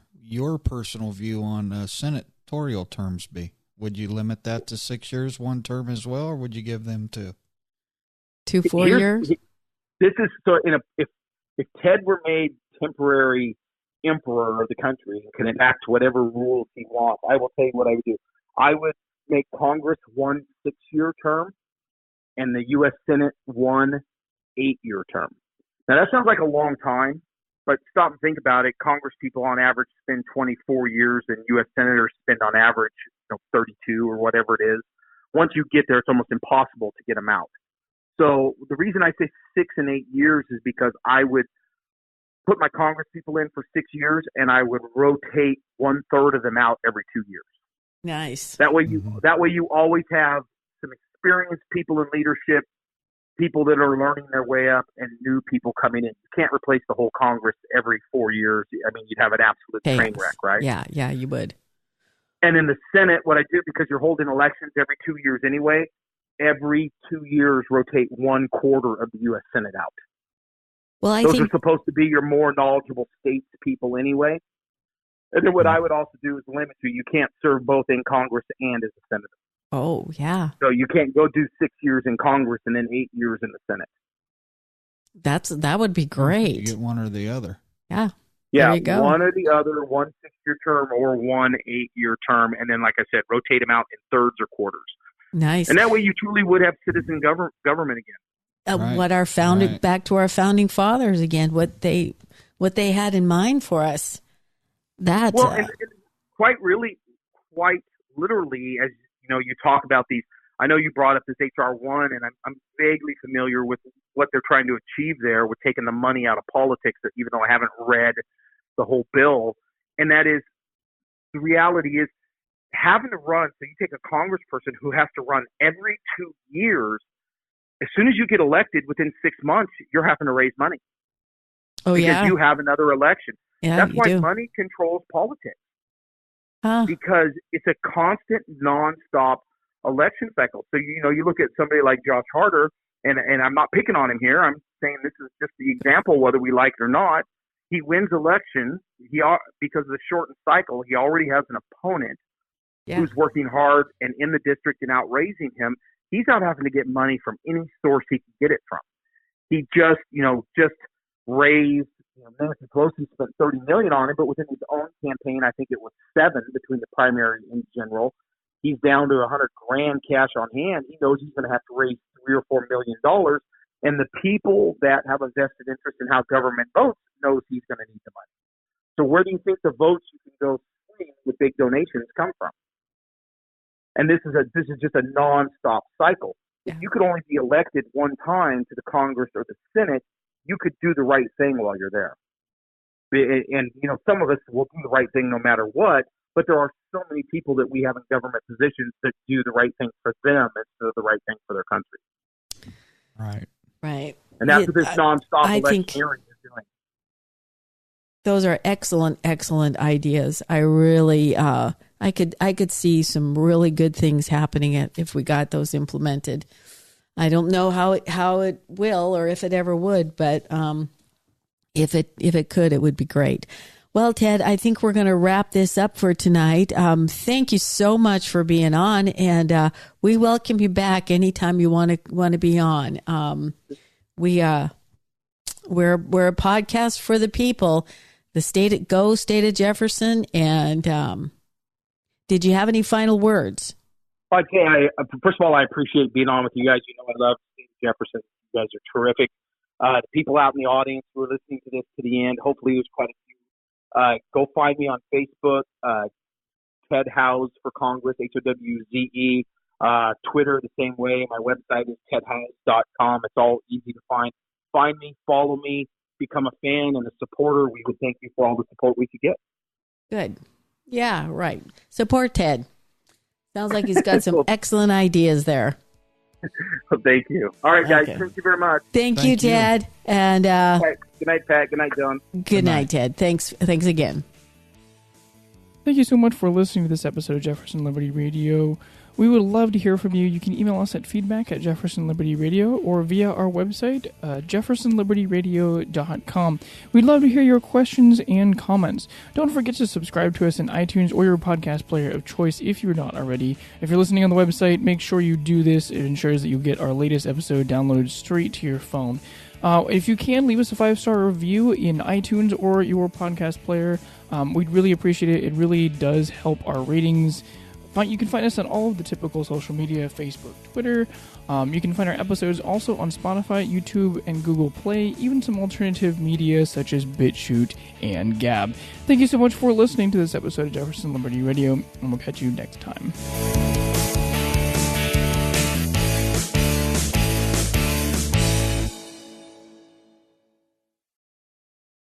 personal view on senatorial terms be? Would you limit that to 6 years, 1 term as well, or would you give them 2? 2 4 years? This is so. If Ted were made temporary emperor of the country and can enact whatever rules he wants, I will tell you what I would do. I would make Congress 1 6-year term and the U.S. Senate 1 8-year term. Now, that sounds like a long time, but stop and think about it. Congress people on average spend 24 years, and U.S. senators spend on average 32 or whatever it is. once you get there, it's almost impossible to get them out. So the reason I say 6 and 8 years is because I would put my Congress people in for 6 years, and I would rotate 1/3 of them out every 2 years. Nice. That way you always have some experienced people in leadership, people that are learning their way up, and new people coming in. You can't replace the whole Congress every 4 years. I mean, you'd have an absolute train wreck, right? Yeah, you would. And in the Senate, what I do, because you're holding elections every 2 years anyway, every 2 years rotate 1/4 of the U.S. Senate out. Well, Those are supposed to be your more knowledgeable states people anyway. And then what I would also do is limit you. You can't serve both in Congress and as a senator. Oh, yeah. So you can't go do 6 years in Congress and then 8 years in the Senate. That would be great. You get one or the other. Yeah. Yeah, there you go. One or the other, 1 6-year term or 1 8-year term. And then, like I said, rotate them out in thirds or quarters. Nice. And that way you truly would have citizen government again. Right. What our back to our founding fathers again, what they had in mind for us. That and quite literally, as you know, you talk about these. I know you brought up this HR1, and I'm vaguely familiar with what they're trying to achieve there with taking the money out of politics, even though I haven't read the whole bill. And that is, the reality is having to run. So you take a congressperson who has to run every 2 years. As soon as you get elected, within 6 months, you're having to raise money. Oh, because you have another election. Yeah, that's why do. money controls politics. Because it's a constant, nonstop election cycle. So, you know, you look at somebody like Josh Harder, and I'm not picking on him here. I'm saying this is just the example, whether we like it or not. He wins elections. Because of the shortened cycle, he already has an opponent who's working hard and in the district and out raising him. He's out having to get money from any source he can get it from. He just raised, Nancy Pelosi spent $30 million on it, but within his own campaign, I think it was 7 between the primary and general. He's down to $100,000 cash on hand. He knows he's going to have to raise $3 or $4 million, and the people that have a vested interest in how government votes knows he's going to need the money. So where do you think the votes you can go swing with big donations come from? And this is just a nonstop cycle. If you could only be elected one time to the Congress or the Senate, you could do the right thing while you're there. And, some of us will do the right thing no matter what, but there are so many people that we have in government positions that do the right thing for them instead of the right thing for their country. Right. And that's what this nonstop electioneering is doing. Those are excellent ideas. I really, I could see some really good things happening if we got those implemented. I don't know how it will or if it ever would, but if it could, it would be great. Well, Ted, I think we're going to wrap this up for tonight. Thank you so much for being on, and we welcome you back anytime you want to be on. We're a podcast for the people. The State of Jefferson, and did you have any final words? I'd say, first of all, I appreciate being on with you guys. You know, I love State of Jefferson. You guys are terrific. The people out in the audience who are listening to this to the end, hopefully there's quite a few. Go find me on Facebook, Ted Howze for Congress, HOWZE. Twitter the same way. My website is tedhowze.com. It's all easy to find. Find me, follow me, become a fan and a supporter. We would thank you for all the support we could get. Good. Yeah, right. Support Ted. Sounds like he's got some excellent ideas there. Thank you. All right, guys. Okay. Thank you very much. Thank you, Ted. And good night, Pat. Good night, John. Good night, Ted. Thanks again. Thank you so much for listening to this episode of Jefferson Liberty Radio. We would love to hear from you. You can email us at feedback@JeffersonLibertyRadio or via our website, JeffersonLibertyRadio.com. We'd love to hear your questions and comments. Don't forget to subscribe to us in iTunes or your podcast player of choice if you're not already. If you're listening on the website, make sure you do this. It ensures that you get our latest episode downloaded straight to your phone. If you can, leave us a 5-star review in iTunes or your podcast player. We'd really appreciate it. It really does help our ratings. You can find us on all of the typical social media, Facebook, Twitter. You can find our episodes also on Spotify, YouTube, and Google Play, even some alternative media such as BitChute and Gab. Thank you so much for listening to this episode of Jefferson Liberty Radio, and we'll catch you next time.